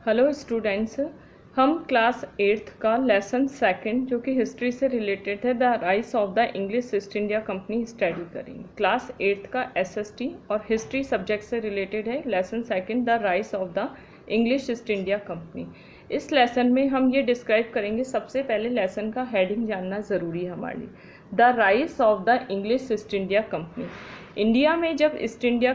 Hello students, हम class 8th का lesson second जो कि हिस्ट्री से रिलेटेड है, the rise of the English east India company study करेंगे। क्लास 8th का एसएसटी और हिस्ट्री सब्जेक्ट से रिलेटेड है lesson second, the rise of the English east India company. इस लेसन में हम ये डिस्क्राइब करेंगे। सबसे पहले लेसन का हेडिंग जानना ज़रूरी है हमारे लिए। The rise of the English east India company. India में जब ईस्ट इंडिया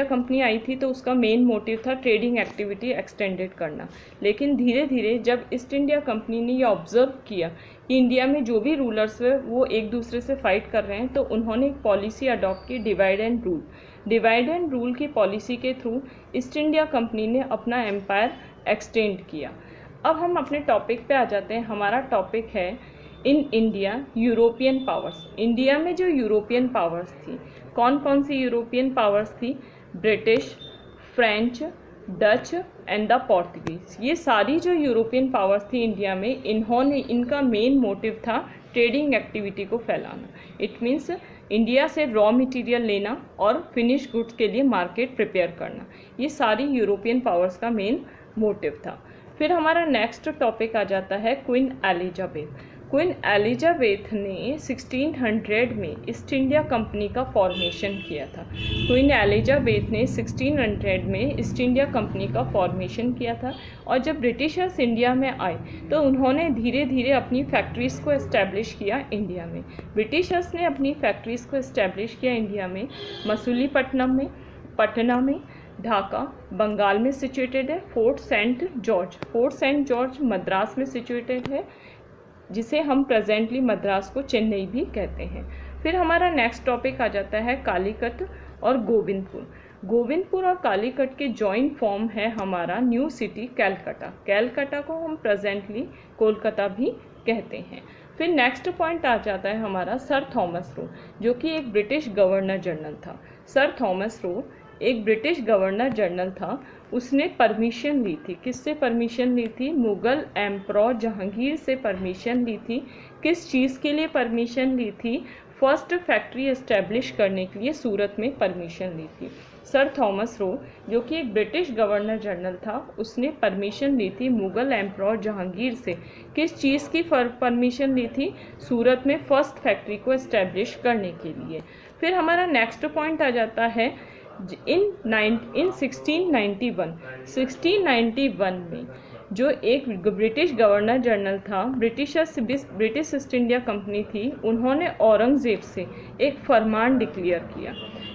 कंपनी आई थी तो उसका मेन मोटिव था ट्रेडिंग एक्टिविटी एक्सटेंडेड करना। लेकिन धीरे धीरे जब ईस्ट इंडिया कंपनी ने ये ऑब्जर्व किया कि इंडिया में जो भी रूलर्स हुए वो एक दूसरे से फाइट कर रहे हैं, तो उन्होंने एक पॉलिसी अडॉप्ट की, divide and rule. Divide and rule की पॉलिसी के थ्रू ईस्ट इंडिया कंपनी ने अपना एम्पायर एक्सटेंड किया। अब हम अपने टॉपिक पे आ जाते हैं। हमारा टॉपिक है in India European powers. India में जो यूरोपियन पावर्स थी, कौन कौन सी यूरोपियन पावर्स थी? British, French, Dutch and the Portuguese. ये सारी जो यूरोपियन पावर्स थी इंडिया में, इनका मेन मोटिव था ट्रेडिंग एक्टिविटी को फैलाना। इट मीन्स इंडिया से रॉ मटेरियल लेना और फिनिश गुड्स के लिए मार्केट प्रिपेयर करना। ये सारी यूरोपियन पावर्स का मेन मोटिव था। फिर हमारा नेक्स्ट टॉपिक आ जाता है क्वीन एलिजाबेथ। क्वीन एलिजाबेथ ने 1600 में ईस्ट इंडिया कंपनी का फॉर्मेशन किया था। क्वीन एलिजाबेथ ने 1600 में ईस्ट इंडिया कंपनी का फॉर्मेशन किया था। और जब ब्रिटिशर्स इंडिया में आए तो उन्होंने धीरे धीरे अपनी फैक्ट्रीज़ को इस्टेब्लिश किया इंडिया में। ब्रिटिशर्स ने अपनी फैक्ट्रीज़ को इस्टेब्लिश किया इंडिया में, मसूलीपट्टनम में, पटना में, ढाका बंगाल में सिचुएटेड है, फोर्ट सेंट जॉर्ज मद्रास में सिचुएटेड है, जिसे हम प्रेजेंटली मद्रास को चेन्नई भी कहते हैं। फिर हमारा नेक्स्ट टॉपिक आ जाता है कालीकट और गोविंदपुर और कालीकट के जॉइंट फॉर्म है हमारा न्यू सिटी कैलकाटा को हम प्रेजेंटली कोलकाता भी कहते हैं। फिर नेक्स्ट पॉइंट आ जाता है हमारा सर थॉमस रो, जो कि एक ब्रिटिश गवर्नर जनरल था। सर थॉमस रो एक ब्रिटिश गवर्नर जनरल था। उसने परमिशन ली थी, किससे परमिशन ली थी? मुग़ल एम्परर जहांगीर से परमिशन ली थी। किस चीज़ के लिए परमिशन ली थी? फर्स्ट फैक्ट्री इस्टेब्लिश करने के लिए सूरत में परमिशन ली थी। सर थॉमस रो, जो कि एक ब्रिटिश गवर्नर जनरल था, उसने परमिशन ली थी मुग़ल एम्परर जहांगीर से। किस चीज़ की परमिशन ली थी? सूरत में फर्स्ट फैक्ट्री को इस्टेब्लिश करने के लिए। फिर हमारा नेक्स्ट पॉइंट आ जाता है इन 1691 में जो एक ब्रिटिश गवर्नर जनरल था, ब्रिटिश ईस्ट इंडिया कंपनी थी, उन्होंने औरंगज़ेब से एक फरमान डिक्लेयर किया।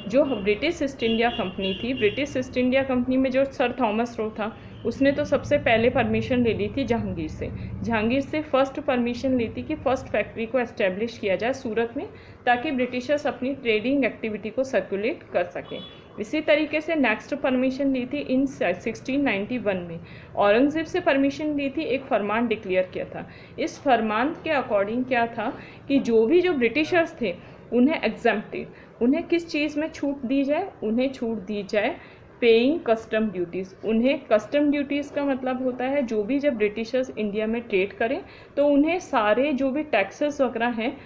जो ब्रिटिश ईस्ट इंडिया कंपनी थी, ब्रिटिश ईस्ट इंडिया कंपनी में जो सर थॉमस रो था, उसने तो सबसे पहले परमिशन ले ली थी जहांगीर से फर्स्ट परमिशन ली थी कि फर्स्ट फैक्ट्री को एस्टेब्लिश किया जाए सूरत में, ताकि ब्रिटिशर्स अपनी ट्रेडिंग एक्टिविटी को सर्कुलेट कर सकें। इसी तरीके से नेक्स्ट परमिशन ली थी इन 1691 में। औरंगज़ेब से परमिशन ली थी, एक फरमान डिक्लेयर किया था। इस फरमान के अकॉर्डिंग क्या था कि जो ब्रिटिशर्स थे उन्हें एग्जम्प्टेड, उन्हें किस चीज़ में छूट दी जाए? उन्हें छूट दी जाए पेइंग कस्टम ड्यूटीज़। उन्हें कस्टम ड्यूटीज़ का मतलब होता है जब ब्रिटिशर्स इंडिया में ट्रेड करें तो उन्हें सारे जो भी टैक्सेस वगैरह हैं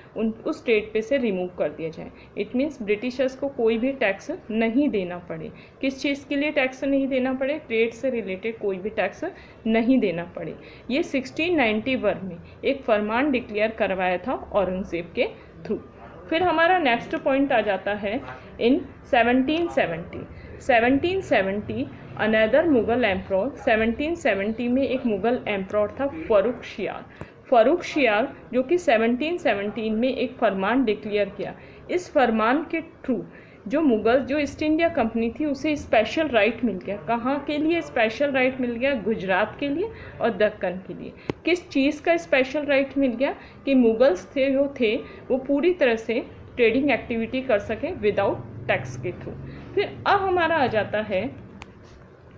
उस ट्रेड पे से रिमूव कर दिया जाए। इट मीन्स ब्रिटिशर्स को कोई भी टैक्स नहीं देना पड़े। किस चीज़ के लिए टैक्स नहीं देना पड़े? ट्रेड से रिलेटेड कोई भी टैक्स नहीं देना पड़े। ये 1691 में एक फरमान डिक्लेयर करवाया था औरंगज़ेब के थ्रू। फिर हमारा नेक्स्ट पॉइंट आ जाता है इन 1770 अनदर मुग़ल एम्परर। 1770 में एक मुग़ल एम्परर था फ़ारूक शियार, जो कि 1717 में एक फरमान डिक्लेयर किया। इस फरमान के थ्रू जो ईस्ट इंडिया कंपनी थी उसे स्पेशल राइट मिल गया। कहाँ के लिए स्पेशल राइट मिल गया? गुजरात के लिए और दक्कन के लिए। किस चीज़ का स्पेशल राइट मिल गया? कि मुगल्स थे वो पूरी तरह से ट्रेडिंग एक्टिविटी कर सकें विदाउट टैक्स के थ्रू। फिर अब हमारा आ जाता है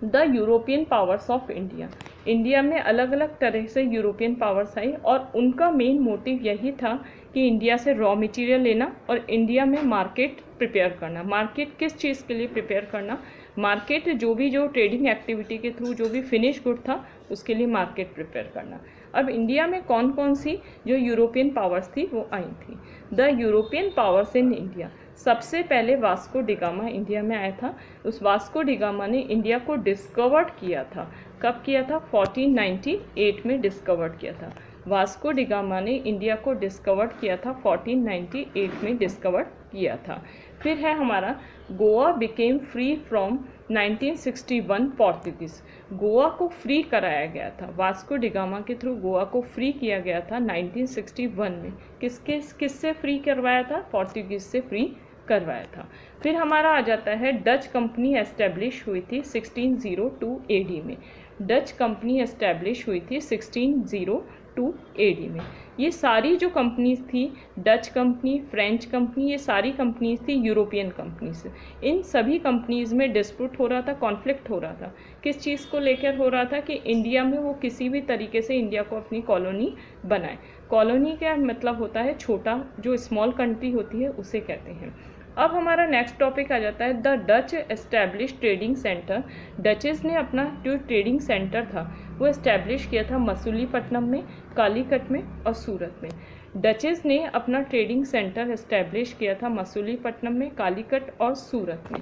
the European powers of India में अलग अलग तरह से यूरोपियन पावर्स आई और उनका मेन मोटिव यही था कि इंडिया से रॉ मटेरियल लेना और इंडिया में मार्केट प्रिपेयर करना। मार्केट किस चीज़ के लिए प्रिपेयर करना? मार्केट जो ट्रेडिंग एक्टिविटी के थ्रू जो भी फिनिश गुड था उसके लिए मार्केट प्रिपेयर करना। अब इंडिया में कौन कौन सी जो यूरोपियन पावर्स थी वो आई थी। The European powers in India, सबसे पहले वास्को डिगामा इंडिया में आया था। उस वास्को डिगामा ने इंडिया को डिस्कवर्ड किया था। कब किया था? 1498 में डिस्कवर्ड किया था। वास्को डिगामा ने इंडिया को डिस्कवर्ड किया था, 1498 में डिस्कवर्ड किया था। फिर है हमारा Goa became free from 1961 Portuguese, Goa को फ्री कराया गया था। वास्को डिगामा के थ्रू गोवा को फ्री किया गया था 1961 में। किससे फ्री करवाया था? पोर्तुगीज से फ्री करवाया था। फिर हमारा आ जाता है डच कंपनी एस्टेब्लिश हुई थी 1602 एडी में। डच कंपनी एस्टेब्लिश हुई थी 1602 एडी में। ये सारी जो कंपनीज थी, डच कंपनी, फ्रेंच कंपनी, ये सारी कंपनीज थी यूरोपियन कंपनीज। इन सभी कंपनीज में डिस्प्यूट हो रहा था, कॉन्फ्लिक्ट हो रहा था। किस चीज़ को लेकर हो रहा था? कि इंडिया में वो किसी भी तरीके से इंडिया को अपनी कॉलोनी बनाए। कॉलोनी का मतलब होता है छोटा, जो स्मॉल कंट्री होती है उसे कहते हैं। अब हमारा नेक्स्ट टॉपिक आ जाता है the Dutch establish trading centre. Duchess ने अपना जो ट्रेडिंग सेंटर था वो एस्टैब्लिश किया था मसूलीपट्टनम में, कालीकट में और सूरत में। डचेस ने अपना ट्रेडिंग सेंटर एस्टैब्लिश किया था मसूलीपट्टनम में, कालीकट और सूरत में।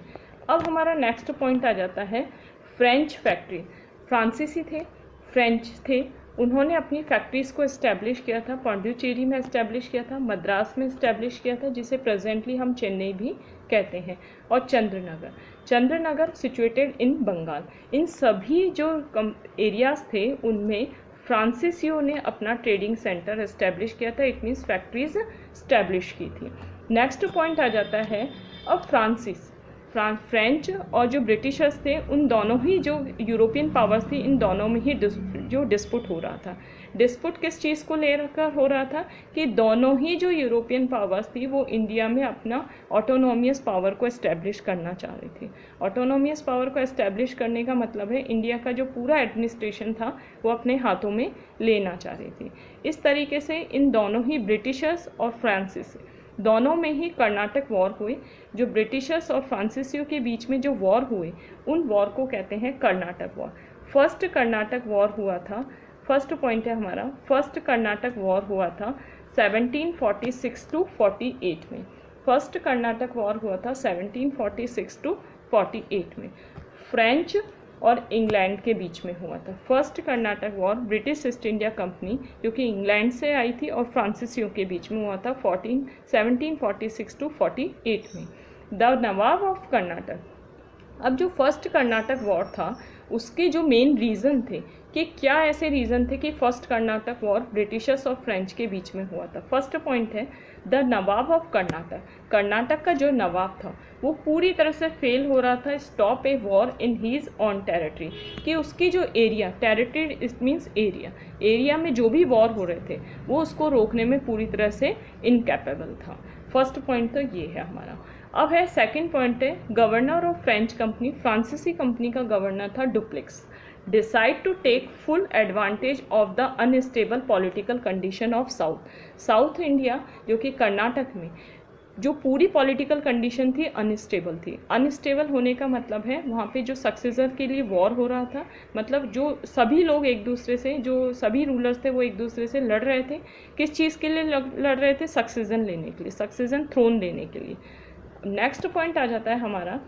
अब हमारा नेक्स्ट पॉइंट आ जाता है फ्रेंच फैक्ट्री। फ्रांसीसी थे, फ्रेंच थे, उन्होंने अपनी फैक्ट्रीज़ को इस्टेब्लिश किया था। पौंडीचेरी में इस्टेब्लिश किया था, मद्रास में इस्टेब्लिश किया था, जिसे प्रेजेंटली हम चेन्नई भी कहते हैं, और चंद्रनगर सिचुएटेड इन बंगाल। इन सभी जो एरियाज़ थे उनमें फ्रांसीसियों ने अपना ट्रेडिंग सेंटर इस्टेब्लिश किया था। इट मीन्स फैक्ट्रीज इस्टेब्लिश की थी। नेक्स्ट पॉइंट आ जाता है अब फ्रेंच और जो ब्रिटिशर्स थे, उन दोनों ही जो यूरोपियन पावर्स थी, इन दोनों में ही जो डिस्प्यूट हो रहा था। डिस्प्यूट किस चीज़ को लेकर हो रहा था? कि दोनों ही जो यूरोपियन पावर्स थी वो इंडिया में अपना ऑटोनोमियस पावर को इस्टेब्लिश करना चाह रही थी। ऑटोनोमियस पावर को इस्टेब्लिश करने का मतलब है इंडिया का जो पूरा एडमिनिस्ट्रेशन था वो अपने हाथों में लेना चाह रही थी। इस तरीके से इन दोनों ही ब्रिटिशर्स और फ्रांसीसी दोनों में ही कर्नाटक वॉर हुए। जो ब्रिटिशर्स और फ्रांसीसियों के बीच में जो वॉर हुए, उन वॉर को कहते हैं Karnataka war. First Karnataka war हुआ था, फर्स्ट पॉइंट है हमारा, फर्स्ट कर्नाटक वॉर हुआ था 1746 टू 48 में। फर्स्ट कर्नाटक वॉर हुआ था 1746 टू 48 में। फ्रेंच और इंग्लैंड के बीच में हुआ था। First Karnataka war British east India company, जो कि इंग्लैंड से आई थी, और फ्रांसीसियों के बीच में हुआ था 1746 टू 48 में। The Nawab of Karnataka. अब जो फर्स्ट कर्नाटक वॉर था उसके जो मेन रीज़न थे, कि क्या ऐसे रीज़न थे कि फर्स्ट कर्नाटक वॉर ब्रिटिशर्स और फ्रेंच के बीच में हुआ था। फर्स्ट पॉइंट है the Nawab of Karnataka. Karnataka का जो नवाब था वो पूरी तरह से फेल हो रहा था stop a war in his own territory, कि उसकी जो area, territory it means area में जो भी वॉर हो रहे थे वो उसको रोकने में पूरी तरह से इनकैपेबल था। फर्स्ट पॉइंट तो ये है हमारा। अब है सेकंड पॉइंट है गवर्नर ऑफ फ्रेंच कंपनी, फ्रांसीसी कंपनी का गवर्नर था Dupleix. Decide to take full advantage of the unstable political condition of South India, जो कि कर्नाटक में जो पूरी पॉलिटिकल कंडीशन थी अनस्टेबल थी। अनस्टेबल होने का मतलब है वहाँ पे जो सक्सेसर के लिए वॉर हो रहा था, मतलब जो सभी लोग एक दूसरे से, जो सभी रूलर्स थे वो एक दूसरे से लड़ रहे थे। किस चीज़ के लिए लड़ रहे थे? सक्सेसन लेने के लिए, सक्सेसन थ्रोन लेने के लिए। नेक्स्ट पॉइंट आ जाता है हमारा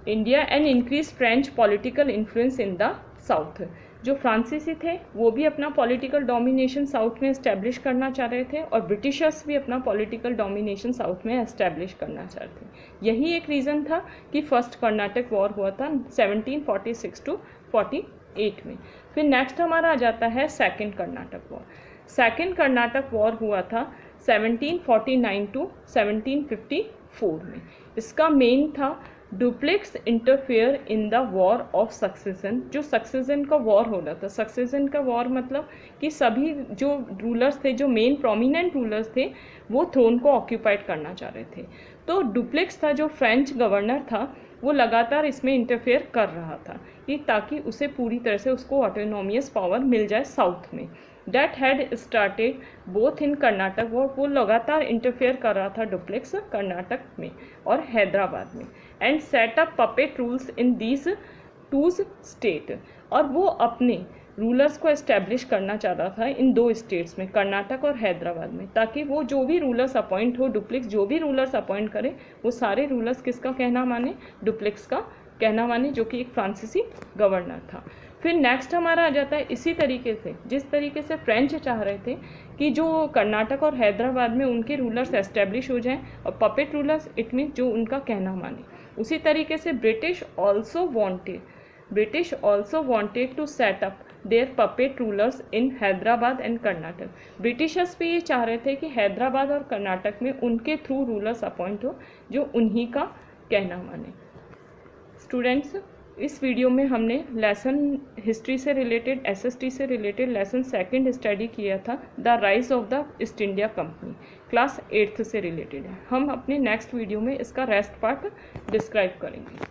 India and increase French political influence in the south. जो फ्रांसीसी थे वो भी अपना पॉलिटिकल डोमिनेशन साउथ में इस्टेब्लिश करना चाह रहे थे, और ब्रिटिशर्स भी अपना पॉलिटिकल डोमिनेशन साउथ में इस्टेब्लिश करना चाह रहे थे। यही एक रीज़न था कि फर्स्ट कर्नाटक वॉर हुआ था 1746 टू 48 में। फिर नेक्स्ट हमारा आ जाता है second Karnataka war. Second Karnataka war हुआ था 1749 टू 1754 में। इसका मेन था duplex interfere in the war of succession. जो सक्सेसन का वॉर हो रहा था, सक्सेसन का वॉर मतलब कि सभी जो रूलर्स थे, जो मेन प्रोमिनेंट रूलर्स थे, वो थ्रोन को ऑक्यूपाइड करना चाह रहे थे। तो डुप्लेक्स था जो फ्रेंच गवर्नर था, वो लगातार इसमें इंटरफेयर कर रहा था कि ताकि उसे पूरी तरह से उसको ऑटोनोमियस पावर मिल जाए साउथ में। That had started both in Karnataka war. वो लगातार इंटरफेयर कर रहा था डुप्लेक्स कर्नाटक में और हैदराबाद में। And set up puppet rules in these two state. और वो अपने रूलर्स को एस्टेब्लिश करना चाहता था इन 2 स्टेट्स में, कर्नाटक और हैदराबाद में, ताकि वो जो भी रूलर्स अपॉइंट हो, डुप्लेक्स जो भी रूलर्स अपॉइंट करे, वो सारे रूलर्स किसका कहना माने, डुप्लेक्स का कहना माने, जो कि एक फ्रांसीसी गवर्नर था। फिर नेक्स्ट हमारा आ जाता है इसी तरीके से, जिस तरीके से फ्रेंच चाह रहे थे कि जो कर्नाटक और हैदराबाद में उनके रूलर्स एस्टेब्लिश हो जाएं, और पपेट रूलर्स इट मीन जो उनका कहना माने, उसी तरीके से British also wanted to set up their puppet rulers in Hyderabad and Karnataka. Britishers भी ये चाह रहे थे कि हैदराबाद और कर्नाटक में उनके थ्रू रूलर्स अपॉइंट हो जो उन्हीं का कहना माने। स्टूडेंट्स, इस वीडियो में हमने लेसन हिस्ट्री से रिलेटेड, एसएसटी से रिलेटेड लेसन 2 स्टडी किया था, the rise of the east India company, class 8th से रिलेटेड है। हम अपने नेक्स्ट वीडियो में इसका रेस्ट पार्ट डिस्क्राइब करेंगे।